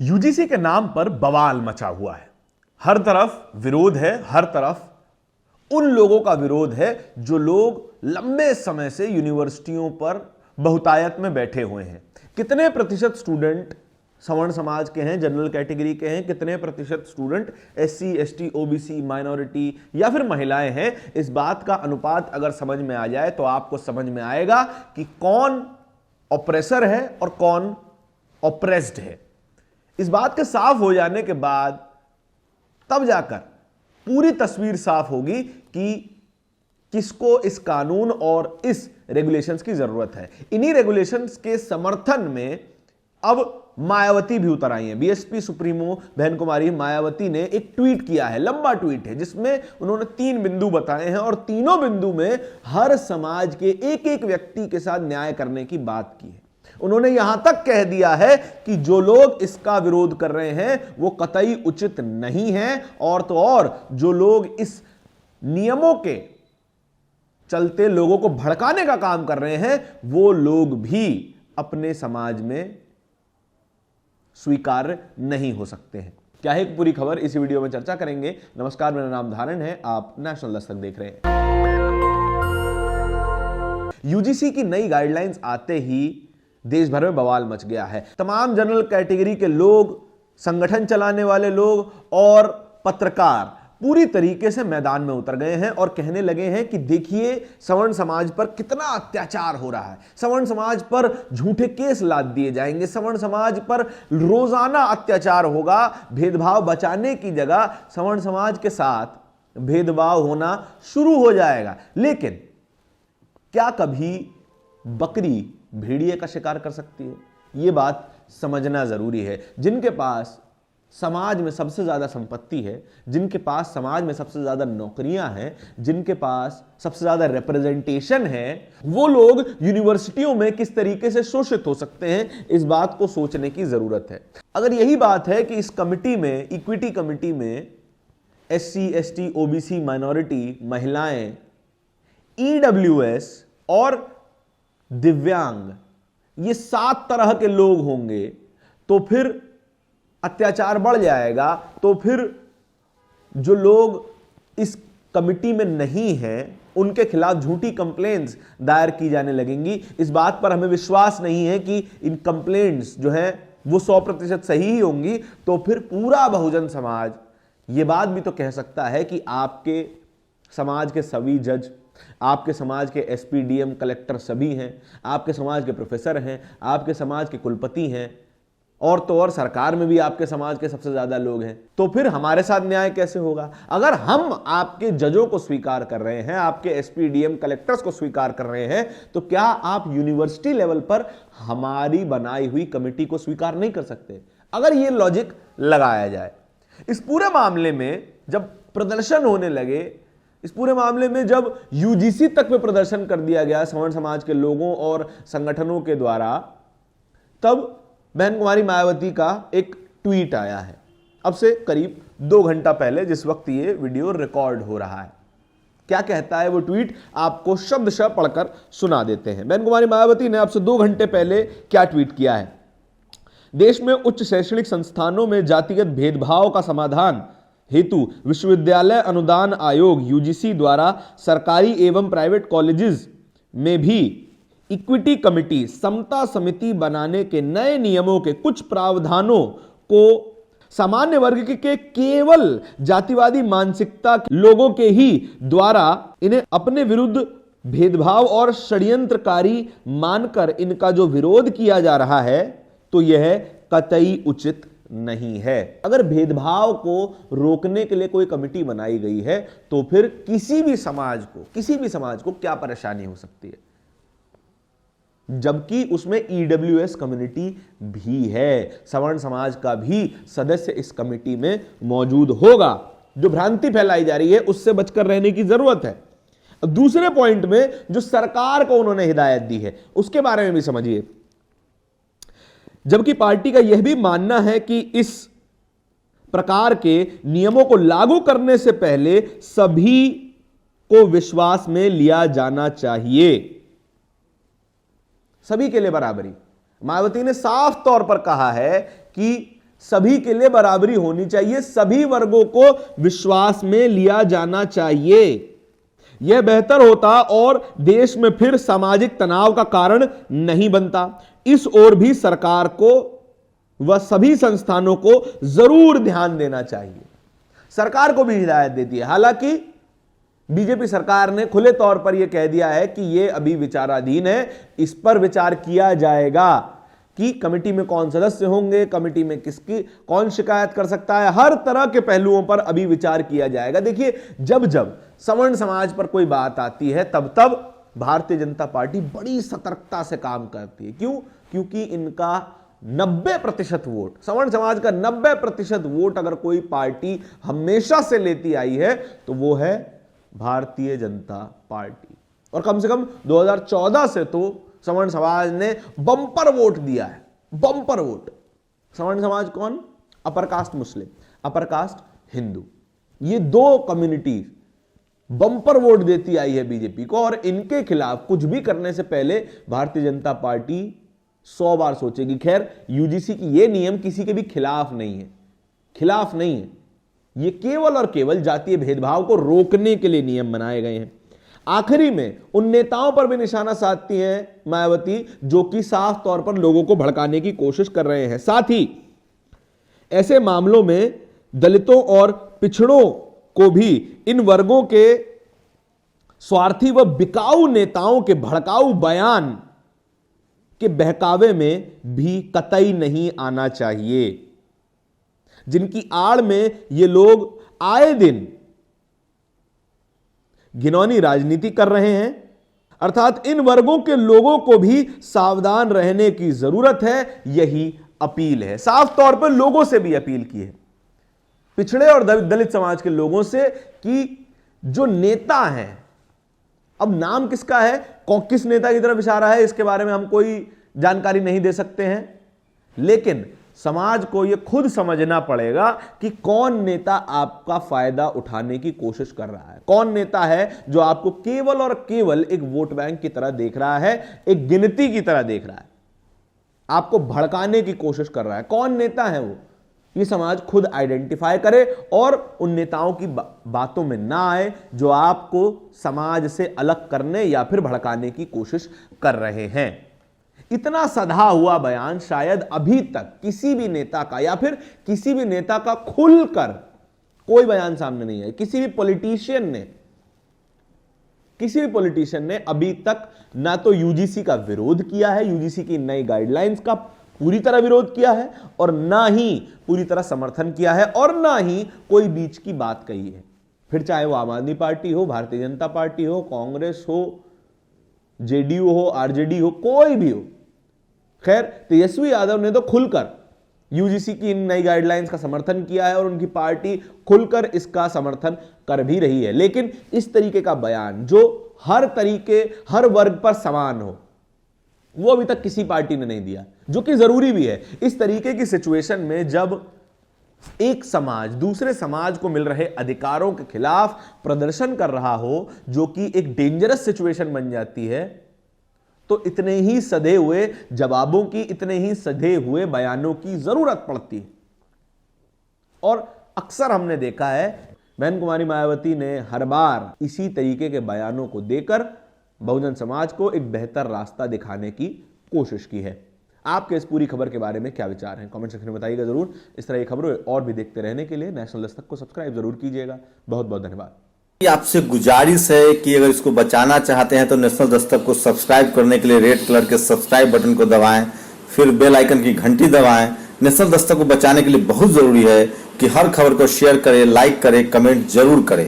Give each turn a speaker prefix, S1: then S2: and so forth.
S1: UGC के नाम पर बवाल मचा हुआ है। हर तरफ विरोध है, हर तरफ उन लोगों का विरोध है जो लोग लंबे समय से यूनिवर्सिटियों पर बहुतायत में बैठे हुए हैं। कितने प्रतिशत स्टूडेंट सवर्ण समाज के हैं, जनरल कैटेगरी के हैं, कितने प्रतिशत student SC, ST, OBC, minority या फिर महिलाएं हैं, इस बात का अनुपात अगर समझ में आ जाए तो आपको समझ में आएगा कि कौन ऑप्रेसर है और कौन ऑप्रेस्ड है। इस बात के साफ हो जाने के बाद तब जाकर पूरी तस्वीर साफ होगी कि किसको इस कानून और इस रेगुलेशंस की जरूरत है। इन्हीं रेगुलेशंस के समर्थन में अब मायावती भी उतर आई है। बीएसपी सुप्रीमो बहन कुमारी मायावती ने एक ट्वीट किया है, लंबा ट्वीट है, जिसमें उन्होंने 3 बिंदु बताए हैं और तीनों बिंदु में हर समाज के एक एक व्यक्ति के साथ न्याय करने की बात की है। उन्होंने यहां तक कह दिया है कि जो लोग इसका विरोध कर रहे हैं वो कतई उचित नहीं है, और तो और जो लोग इस नियमों के चलते लोगों को भड़काने का काम कर रहे हैं वो लोग भी अपने समाज में स्वीकार्य नहीं हो सकते हैं। क्या है पूरी खबर इस वीडियो में चर्चा करेंगे। नमस्कार, मेरा नाम धारण है, आप नेशनल दस्तक देख रहे हैं। यूजीसी की नई गाइडलाइंस आते ही देश भर में बवाल मच गया है। तमाम जनरल कैटेगरी के लोग, संगठन चलाने वाले लोग और पत्रकार पूरी तरीके से मैदान में उतर गए हैं और कहने लगे हैं कि देखिए सवर्ण समाज पर कितना अत्याचार हो रहा है, सवर्ण समाज पर झूठे केस लाद दिए जाएंगे, सवर्ण समाज पर रोजाना अत्याचार होगा। भेदभाव बचाने की जगह सवर्ण समाज के साथ भेदभाव होना शुरू हो जाएगा। लेकिन क्या कभी बकरी भेड़िए का शिकार कर सकती है? यह बात समझना जरूरी है। जिनके पास समाज में सबसे ज्यादा संपत्ति है, जिनके पास समाज में सबसे ज्यादा नौकरियां हैं, जिनके पास सबसे ज्यादा रिप्रेजेंटेशन है, वो लोग यूनिवर्सिटियों में किस तरीके से शोषित हो सकते हैं, इस बात को सोचने की जरूरत है। अगर यही बात है कि इस कमिटी में, इक्विटी कमिटी में एससी, एसटी, ओबीसी, माइनॉरिटी, महिलाएं, ईडब्ल्यूएस और दिव्यांग, ये 7 तरह के लोग होंगे तो फिर अत्याचार बढ़ जाएगा। तो फिर जो लोग इस कमिटी में नहीं हैं उनके खिलाफ झूठी कंप्लेंट्स दायर की जाने लगेंगी। इस बात पर हमें विश्वास नहीं है कि इन कंप्लेंट्स जो हैं वो 100% सही ही होंगी। तो फिर पूरा बहुजन समाज ये बात भी तो कह सकता है कि आपके समाज के सभी जज, आपके समाज के एसपी, डीएम, कलेक्टर सभी हैं, आपके समाज के प्रोफेसर हैं, आपके समाज के कुलपति हैं, और तो और सरकार में भी आपके समाज के सबसे ज्यादा लोग हैं। तो फिर हमारे साथ न्याय कैसे होगा? अगर हम आपके जजों को स्वीकार कर रहे हैं, आपके एसपी, डीएम, कलेक्टर्स को स्वीकार कर रहे हैं, तो क्या आप यूनिवर्सिटी लेवल पर हमारी बनाई हुई कमेटी को स्वीकार नहीं कर सकते? अगर यह लॉजिक लगाया जाए, इस पूरे मामले में जब प्रदर्शन होने लगे, इस पूरे मामले में जब यूजीसी तक में प्रदर्शन कर दिया गया सवर्ण समाज के लोगों और संगठनों के द्वारा, तब बहन कुमारी मायावती का एक ट्वीट आया है, अब से करीब 2 घंटा पहले, जिस वक्त ये वीडियो रिकॉर्ड हो रहा है। क्या कहता है वो ट्वीट, आपको शब्दशः पढ़कर सुना देते हैं। बहन कुमारी मायावती ने अब से 2 घंटे पहले क्या ट्वीट किया है। देश में उच्च शैक्षणिक संस्थानों में जातिगत भेदभाव का समाधान हेतु विश्वविद्यालय अनुदान आयोग यूजीसी द्वारा सरकारी एवं प्राइवेट कॉलेजेस में भी इक्विटी कमिटी समता समिति बनाने के नए नियमों के कुछ प्रावधानों को सामान्य वर्ग के केवल जातिवादी मानसिकता के लोगों के ही द्वारा इन्हें अपने विरुद्ध भेदभाव और षड्यंत्रकारी मानकर इनका जो विरोध किया जा रहा है, तो यह कतई उचित नहीं है। अगर भेदभाव को रोकने के लिए कोई कमिटी बनाई गई है तो फिर किसी भी समाज को क्या परेशानी हो सकती है, जबकि उसमें ईडब्ल्यूएस कम्युनिटी भी है, सवर्ण समाज का भी सदस्य इस कमिटी में मौजूद होगा। जो भ्रांति फैलाई जा रही है उससे बचकर रहने की जरूरत है। दूसरे पॉइंट में जो सरकार को उन्होंने हिदायत दी है उसके बारे में भी समझिए। जबकि पार्टी का यह भी मानना है कि इस प्रकार के नियमों को लागू करने से पहले सभी को विश्वास में लिया जाना चाहिए, सभी के लिए बराबरी। मायावती ने साफ तौर पर कहा है कि सभी के लिए बराबरी होनी चाहिए, सभी वर्गों को विश्वास में लिया जाना चाहिए। यह बेहतर होता और देश में फिर सामाजिक तनाव का कारण नहीं बनता। इस ओर भी सरकार को व सभी संस्थानों को जरूर ध्यान देना चाहिए। सरकार को भी हिदायत देती है। हालांकि बीजेपी सरकार ने खुले तौर पर यह कह दिया है कि यह अभी विचाराधीन है, इस पर विचार किया जाएगा कि कमेटी में कौन सदस्य होंगे, कमेटी में किसकी कौन शिकायत कर सकता है, हर तरह के पहलुओं पर अभी विचार किया जाएगा। देखिए, जब जब सवर्ण समाज पर कोई बात आती है तब तब भारतीय जनता पार्टी बड़ी सतर्कता से काम करती है। क्यों? क्योंकि इनका 90% वोट, सवर्ण समाज का 90% वोट अगर कोई पार्टी हमेशा से लेती आई है तो वो है भारतीय जनता पार्टी। और कम से कम 2014 से तो सवर्ण समाज ने बम्पर वोट दिया है, बम्पर वोट। सवर्ण समाज कौन? अपर कास्ट मुस्लिम, अपर कास्ट हिंदू, ये दो कम्युनिटीज बम्पर वोट देती आई है बीजेपी को। और इनके खिलाफ कुछ भी करने से पहले भारतीय जनता पार्टी 100 बार सोचेगी। खैर, यूजीसी की ये नियम किसी के भी खिलाफ नहीं है, खिलाफ नहीं है। ये केवल और केवल जातीय भेदभाव को रोकने के लिए नियम बनाए गए हैं। आखिरी में उन नेताओं पर भी निशाना साधती हैं मायावती जो कि साफ तौर पर लोगों को भड़काने की कोशिश कर रहे हैं। साथ ही ऐसे मामलों में दलितों और पिछड़ों को भी इन वर्गों के स्वार्थी व बिकाऊ नेताओं के भड़काऊ बयान के बहकावे में भी कतई नहीं आना चाहिए, जिनकी आड़ में ये लोग आए दिन घिनौनी राजनीति कर रहे हैं। अर्थात इन वर्गों के लोगों को भी सावधान रहने की जरूरत है, यही अपील है। साफ तौर पर लोगों से भी अपील की है, पिछड़े और दलित समाज के लोगों से, कि जो नेता हैं, अब नाम किसका है, किस नेता की तरफ इशारा है, इसके बारे में हम कोई जानकारी नहीं दे सकते हैं, लेकिन समाज को यह खुद समझना पड़ेगा कि कौन नेता आपका फायदा उठाने की कोशिश कर रहा है, कौन नेता है जो आपको केवल और केवल एक वोट बैंक की तरह देख रहा है, एक गिनती की तरह देख रहा है, आपको भड़काने की कोशिश कर रहा है। कौन नेता है वो, ये समाज खुद आइडेंटिफाई करे और उन नेताओं की बातों में ना आए जो आपको समाज से अलग करने या फिर भड़काने की कोशिश कर रहे हैं। इतना सधा हुआ बयान शायद अभी तक किसी भी नेता का या फिर किसी भी नेता का खुलकर कोई बयान सामने नहीं है। किसी भी पॉलिटिशियन ने अभी तक ना तो यूजीसी का विरोध किया है, यूजीसी की नई गाइडलाइंस का पूरी तरह विरोध किया है, और ना ही पूरी तरह समर्थन किया है, और ना ही कोई बीच की बात कही है। फिर चाहे वो आम आदमी पार्टी हो, भारतीय जनता पार्टी हो, कांग्रेस हो, जेडीयू हो, आरजेडी हो, कोई भी हो। खैर, तेजस्वी यादव ने तो खुलकर यूजीसी की इन नई गाइडलाइंस का समर्थन किया है और उनकी पार्टी खुलकर इसका समर्थन कर भी रही है। लेकिन इस तरीके का बयान जो हर वर्ग पर समान हो, वो अभी तक किसी पार्टी ने नहीं दिया, जो कि जरूरी भी है। इस तरीके की सिचुएशन में जब एक समाज दूसरे समाज को मिल रहे अधिकारों के खिलाफ प्रदर्शन कर रहा हो, जो कि एक डेंजरस सिचुएशन बन जाती है, तो इतने ही सधे हुए जवाबों की, इतने ही सधे हुए बयानों की जरूरत पड़ती है। और अक्सर हमने देखा है बहन कुमारी मायावती ने हर बार इसी तरीके के बयानों को देकर बहुजन समाज को एक बेहतर रास्ता दिखाने की कोशिश की है। आपके इस पूरी खबर के बारे में क्या विचार हैं, कमेंट सेक्शन में बताइएगा जरूर। इस तरह की खबरें और भी देखते रहने के लिए नेशनल दस्तक को सब्सक्राइब जरूर कीजिएगा। बहुत बहुत धन्यवाद।
S2: आपसे गुजारिश है कि अगर इसको बचाना चाहते हैं तो नेशनल दस्तक को सब्सक्राइब करने के लिए रेड कलर के सब्सक्राइब बटन को दबाएं, फिर बेल आइकन की घंटी दबाएं। नेशनल दस्तक को बचाने के लिए बहुत जरूरी है कि हर खबर को शेयर करें, लाइक करें, कमेंट जरूर करें।